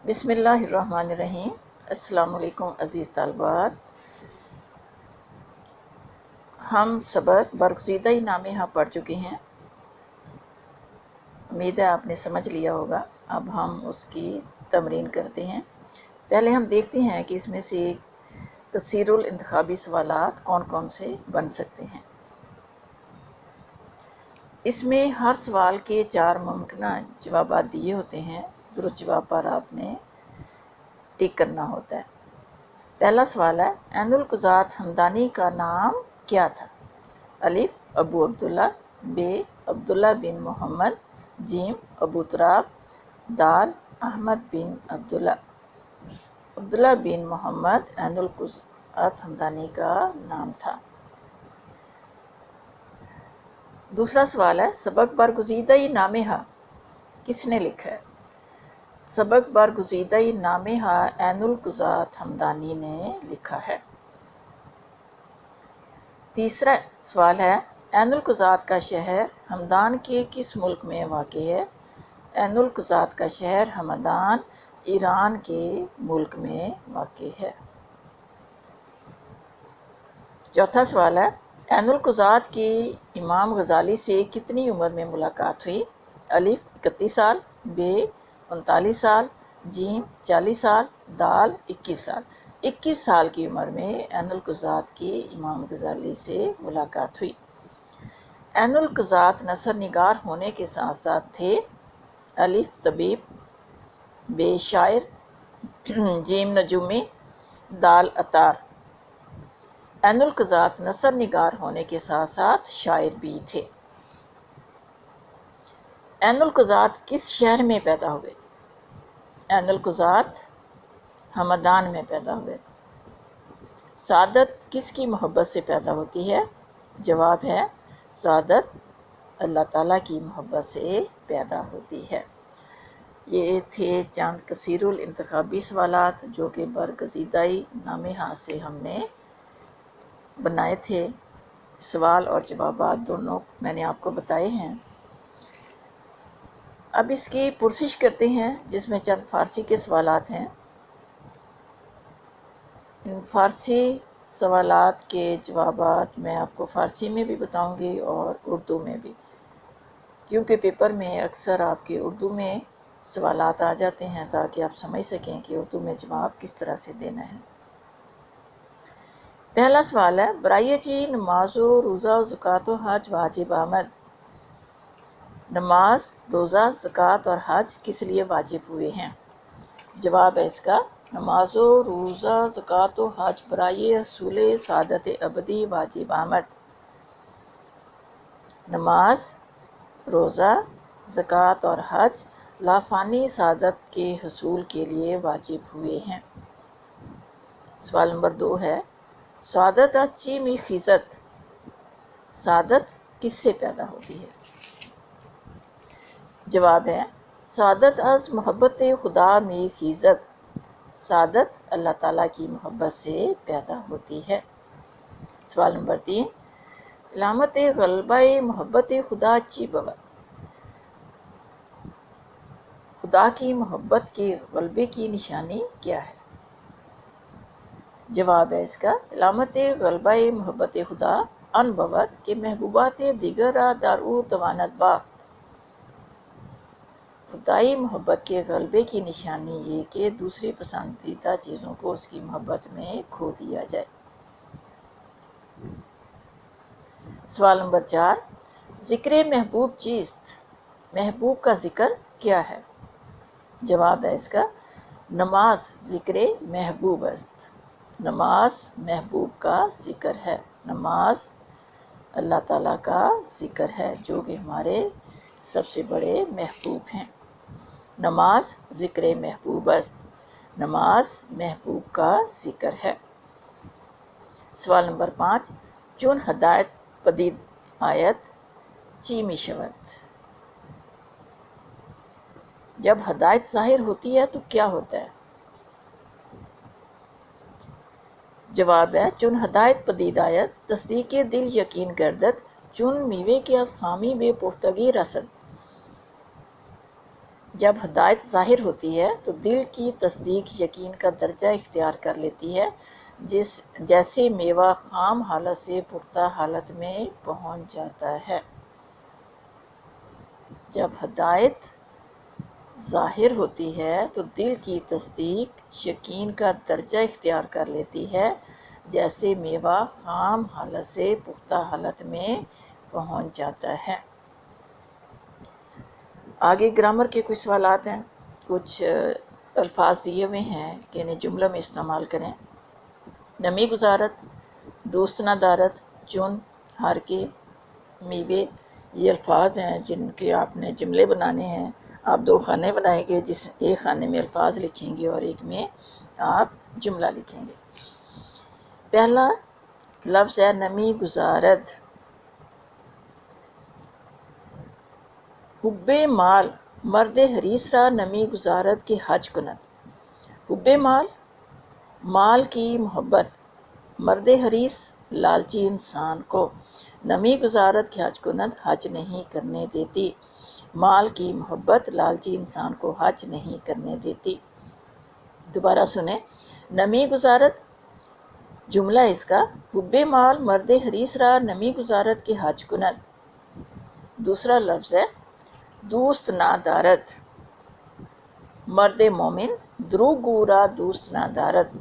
بسم اللہ الرحمن الرحیم۔ السلام علیکم عزیز طالبات، ہم سبق برگزیدہ نامہ پڑھ چکے ہیں۔ امید ہے آپ نے سمجھ لیا ہوگا۔ اب ہم اس کی تمرین کرتے ہیں۔ پہلے ہم دیکھتے ہیں کہ اس میں سے کثیر الانتخابی سوالات کون کون سے بن سکتے ہیں۔ اس میں ہر سوال کے 4 ممکنہ جوابات دیے ہوتے ہیں۔ درست جواب پر آپ نے ٹک کرنا ہوتا ہے۔ پہلا سوال ہے، عین القضات ہمدانی کا نام کیا تھا؟ الف ابو عبداللہ، ب عبداللہ بن محمد، جیم ابو تراب، دال احمد بن عبداللہ۔ عبداللہ بن محمد عین القضات ہمدانی کا نام تھا۔ دوسرا سوال ہے، سبق برگزیدہ نامہ کس نے لکھا ہے؟ سبق برگزیدہ نامہ عین القضات ہمدانی نے لکھا ہے۔ تیسرا سوال ہے، عین القضات کا شہر ہمدان کے کس ملک میں واقع ہے؟ عین القضات کا شہر ہمدان ایران کے ملک میں واقع ہے۔ چوتھا سوال ہے، عین القضات کی امام غزالی سے کتنی عمر میں ملاقات ہوئی؟ الف 31 سال، ب 39 سال، جیم 40 سال، دال 21 سال۔ 21 سال کی عمر میں عین القضات کی امام غزالی سے ملاقات ہوئی۔ عین القضات نثر نگار ہونے کے ساتھ ساتھ تھے الف طبیب، ب شاعر، جیم نجومی، دال عطار۔ عین القضات نثر نگار ہونے کے ساتھ ساتھ شاعر بھی تھے۔ عین القضات کس شہر میں پیدا ہوئے؟ عین القضات ہمدان میں پیدا ہوئے۔ سعادت کس کی محبت سے پیدا ہوتی ہے؟ جواب ہے، سعادت اللہ تعالیٰ کی محبت سے پیدا ہوتی ہے۔ یہ تھے چند کثیر الانتخابی سوالات جو کہ برگزیدہ نامہ سے ہم نے بنائے تھے۔ سوال اور جوابات دونوں میں نے آپ کو بتائے ہیں۔ اب اس کی پرسش کرتے ہیں جس میں چند فارسی کے سوالات ہیں۔ ان فارسی سوالات کے جوابات میں آپ کو فارسی میں بھی بتاؤں گی اور اردو میں بھی، کیونکہ پیپر میں اکثر آپ کے اردو میں سوالات آ جاتے ہیں تاکہ آپ سمجھ سکیں کہ اردو میں جواب کس طرح سے دینا ہے۔ پہلا سوال ہے، برائے چی نماز و روزہ و زکوٰۃ و حج واجب آمد؟ نماز، روزہ، زکوٰۃ اور حج کس لیے واجب ہوئے ہیں؟ جواب ہے اس کا، نماز و روزہ، زکوٰۃ و حج برائے حصول سعادت ابدی واجب آمد۔ نماز، روزہ، زکوٰۃ اور حج لافانی سعادت کے حصول کے لیے واجب ہوئے ہیں۔ سوال نمبر 2 ہے، سعادت از چی می خیزد؟ سعادت کس سے پیدا ہوتی ہے؟ جواب ہے، سعادت از محبت خدا می خیزد۔ سعادت اللہ تعالیٰ کی محبت سے پیدا ہوتی ہے۔ سوال نمبر 3، علامت غلبہ محبت خدا چی بود؟ خدا کی محبت کے غلبے کی نشانی کیا ہے؟ جواب ہے اس کا، علامت غلبہ محبت خدا ان بود کہ محبوبات دیگر را در او تواند باخت۔ خدائی محبت کے غلبے کی نشانی یہ کہ دوسری پسندیدہ چیزوں کو اس کی محبت میں کھو دیا جائے۔ سوال نمبر 4، ذکر محبوب چیست؟ محبوب کا ذکر کیا ہے؟ جواب ہے اس کا، نماز ذکر محبوب است۔ نماز محبوب کا ذکر ہے۔ نماز اللہ تعالیٰ کا ذکر ہے جو کہ ہمارے سب سے بڑے محبوب ہیں۔ نماز ذکر محبوب است۔ نماز محبوب کا ذکر ہے۔ سوال نمبر 5، چون ہدایت پدید آیت چی می شود؟ جب ہدایت ظاہر ہوتی ہے تو کیا ہوتا ہے؟ جواب ہے، چون ہدایت پدید آیت تصدیق دل یقین گردد، چون میوے کے از خامی بے پختگی رسد۔ جب ہدایت ظاہر ہوتی ہے تو دل کی تصدیق یقین کا درجہ اختیار کر لیتی ہے، جیسے میوہ خام حالت سے پختہ حالت میں پہنچ جاتا ہے۔ جب ہدایت ظاہر ہوتی ہے تو دل کی تصدیق یقین کا درجہ اختیار کر لیتی ہے، جیسے میوہ خام حالت سے پختہ حالت میں پہنچ جاتا ہے۔ آگے گرامر کے کچھ سوالات ہیں، کچھ الفاظ دیے ہوئے ہیں کہ انہیں جملہ میں استعمال کریں۔ نمی گزارت، دوست نہ دارت، چن، ہر کے، میوے، یہ الفاظ ہیں جن کے آپ نے جملے بنانے ہیں۔ آپ 2 خانے بنائیں گے، جس ایک خانے میں الفاظ لکھیں گے اور ایک میں آپ جملہ لکھیں گے۔ پہلا لفظ ہے نمی گزارت۔ حب مال مرد حریص را نمی گزارت کے حج کند۔ حب مال، مال کی محبت، مرد حریص لالچی انسان کو، نمی گزارت کے حج کند حج نہیں کرنے دیتی۔ مال کی محبت لالچی انسان کو حج نہیں کرنے دیتی۔ دوبارہ سنیں، نمی گزارت جملہ اس کا، حب مال مرد حریص را نمی گزارت کے حج کند۔ دوسرا لفظ ہے دوست نہ دارت، مرد مومن دروغ را دوست نہ دارت۔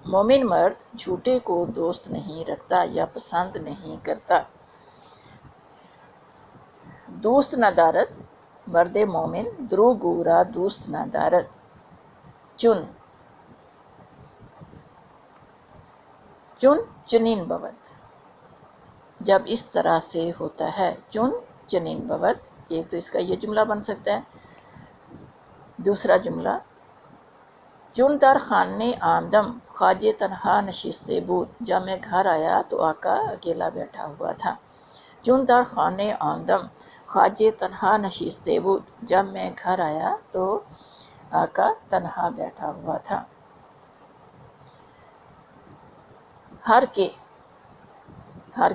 مومن مرد جھوٹے کو دوست نہیں رکھتا یا پسند نہیں کرتا۔ دوست نہ دارت، مرد مومن دروغ را دوست نہ دارت۔ چن، چن چنین بود، جب اس طرح سے ہوتا ہے، چن چنین بود۔ ایک تو اس کا یہ جملہ بن سکتا ہے۔ دوسرا جملہ، چون در خانے آمدم خواجہ تنہا نشستے بود، جب میں گھر آیا تو آقا اکیلا بیٹھا ہوا تھا۔ چون در خانے آمدم خواجہ تنہا نشستے بود، جب میں گھر آیا تو آقا تنہا بیٹھا ہوا تھا۔ ہر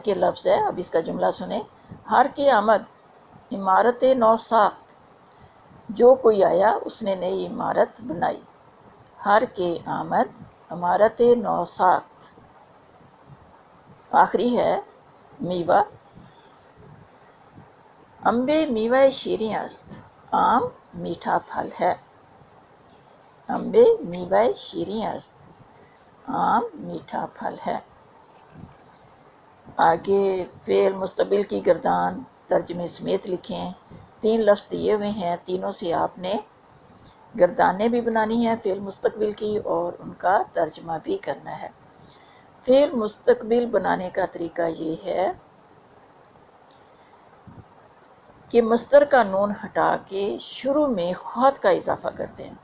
کے لفظ ہے، اب اس کا جملہ سنیں۔ ہر کے آمد عمارت نو ساخت، جو کوئی آیا اس نے نئی عمارت بنائی۔ ہر کے آمد عمارت نو ساخت۔ آخری ہے میوہ، امبے میوہ شیریں است، آم میٹھا پھل ہے۔ امبے میوہ شیریں است، آم میٹھا پھل ہے۔ آگے فعل مستقبل کی گردان ترجمے سمیت لکھیں۔ 3 لفظ دیے ہوئے ہیں، تینوں سے آپ نے گردانیں بھی بنانی ہیں فعل مستقبل کی اور ان کا ترجمہ بھی کرنا ہے۔ فعل مستقبل بنانے کا طریقہ یہ ہے کہ مصدر کا نون ہٹا کے شروع میں خط کا اضافہ کرتے ہیں۔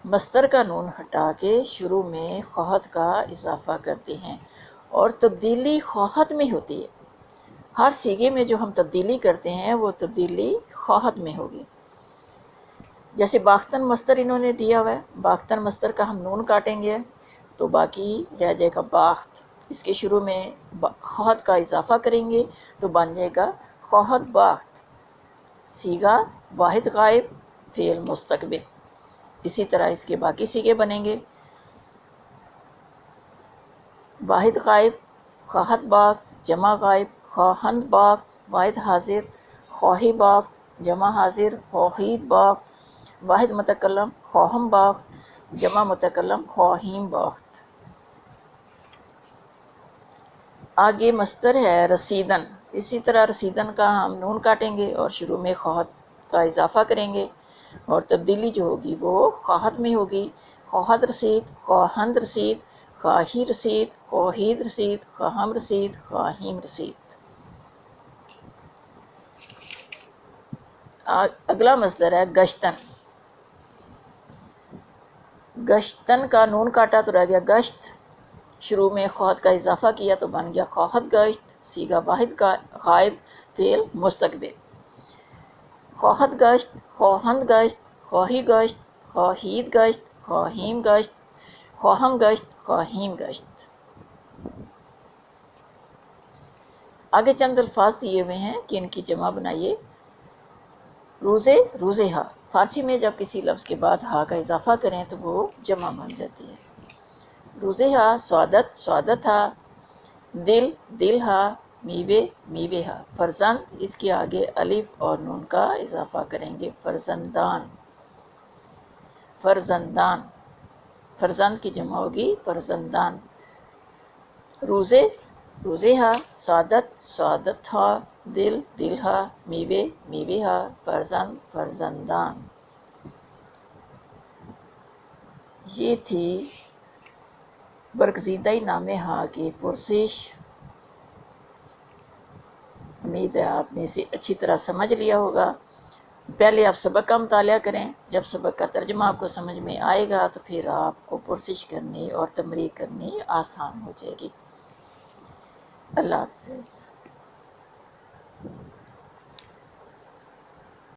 مصدر کا نون ہٹا کے شروع میں خط کا اضافہ کرتے ہیں اور تبدیلی خط میں ہوتی ہے۔ ہر صیغے میں جو ہم تبدیلی کرتے ہیں وہ تبدیلی خط میں ہوگی۔ جیسے باختن مصدر انہوں نے دیا ہوا ہے، باختن مصدر کا ہم نون کاٹیں گے تو باقی رہ جائے گا باخت۔ اس کے شروع میں خط کا اضافہ کریں گے تو بن جائے گا خط باخت۔ صیغہ واحد غائب فعل مستقبل۔ اسی طرح اس کے باقی صیغے بنیں گے، واحد غائب خواہد باخت، جمع غائب خواہند باخت، واحد حاضر خواہی باخت، جمع حاضر خواہید باخت، واحد متکلم خواہم باخت، جمع متکلم خواہیم باخت۔ آگے مصدر ہے رسیدن۔ اسی طرح رسیدن کا ہم نون کاٹیں گے اور شروع میں خواہد کا اضافہ کریں گے اور تبدیلی جو ہوگی وہ خواہد میں ہوگی۔ خواہد رسید، خواہند رسید، خواہی رسید، خواہید رسید، خواہم رسید، خواہیم رسید۔ اگلا مصدر ہے گشتن۔ گشتن کا نون کاٹا تو رہ گیا گشت، شروع میں خواہد کا اضافہ کیا تو بن گیا خواہد گشت، صیغہ واحد غائب فعل مستقبل۔ خواہد گشت، خواہند گشت، خواہی گشت، خواہید گشت، خواہیم گشت، خواہم گشت، خواہیم گشت۔ آگے چند الفاظ دیے ہوئے ہیں کہ ان کی جمع بنائیے۔ روزے، روزے ہا، فارسی میں جب کسی لفظ کے بعد ہا کا اضافہ کریں تو وہ جمع بن جاتی ہے۔ روزے ہا، سعادت، سعادت ہا، دل، دل ہا، میوے، میوے ہا۔ فرزند، اس کے آگے الف اور نون کا اضافہ کریں گے، فرزندان، فرزندان، فرزند کی جمع ہوگی فرزندان۔ روزے، روزے ہا، سعادت، سعادت ہا، دل، دل ہا، میوے، میوے ہا، فرزند، فرزندان۔ یہ تھی برگزیدہ نام ہا کی پرسش۔ امید ہے آپ نے اسے اچھی طرح سمجھ لیا ہوگا۔ پہلے آپ سبق کا مطالعہ کریں، جب سبق کا ترجمہ آپ کو سمجھ میں آئے گا تو پھر آپ کو پرسش کرنی اور تمرین کرنی آسان ہو جائے گی۔ اللہ حافظ۔